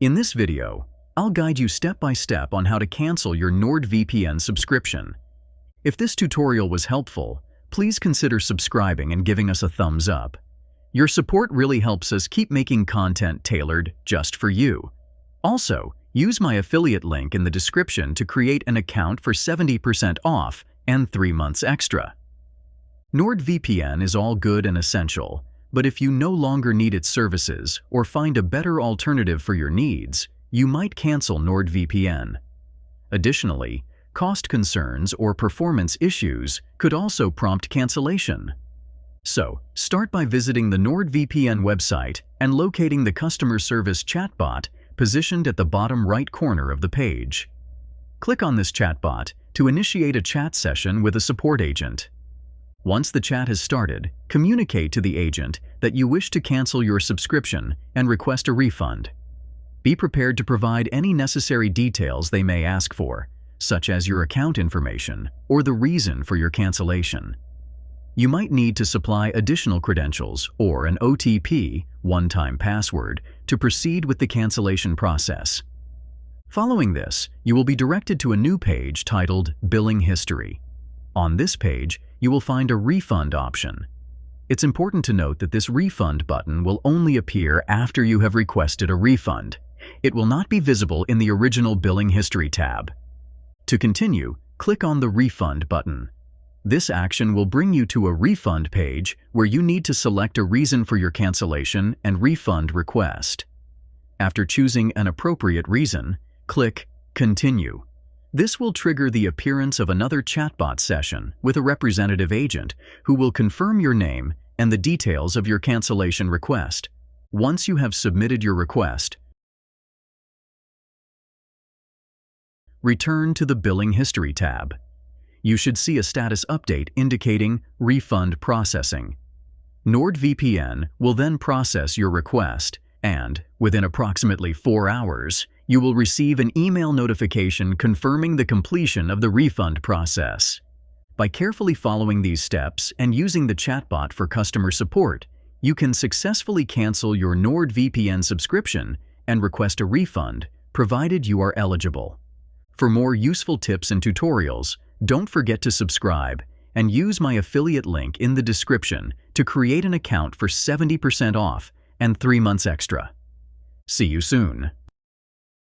In this video, I'll guide you step by step on how to cancel your NordVPN subscription. If this tutorial was helpful, please consider subscribing and giving us a thumbs up. Your support really helps us keep making content tailored just for you. Also, use my affiliate link in the description to create an account for 70% off and 3 months extra. NordVPN is all good and essential, but if you no longer need its services or find a better alternative for your needs, you might cancel NordVPN. Additionally, cost concerns or performance issues could also prompt cancellation. So, start by visiting the NordVPN website and locating the customer service chatbot positioned at the bottom right corner of the page. Click on this chatbot to initiate a chat session with a support agent. Once the chat has started, communicate to the agent that you wish to cancel your subscription and request a refund. Be prepared to provide any necessary details they may ask for, such as your account information or the reason for your cancellation. You might need to supply additional credentials or an OTP, one-time password, to proceed with the cancellation process. Following this, you will be directed to a new page titled Billing History. On this page, you will find a refund option. It's important to note that this refund button will only appear after you have requested a refund. It will not be visible in the original Billing History tab. To continue, click on the Refund button. This action will bring you to a refund page where you need to select a reason for your cancellation and refund request. After choosing an appropriate reason, click Continue. This will trigger the appearance of another chatbot session with a representative agent who will confirm your name and the details of your cancellation request. Once you have submitted your request, return to the Billing History tab. You should see a status update indicating Refund Processing. NordVPN will then process your request, and within approximately 4 hours, you will receive an email notification confirming the completion of the refund process. By carefully following these steps and using the chatbot for customer support, you can successfully cancel your NordVPN subscription and request a refund, provided you are eligible. For more useful tips and tutorials, don't forget to subscribe and use my affiliate link in the description to create an account for 70% off and 3 months extra. See you soon.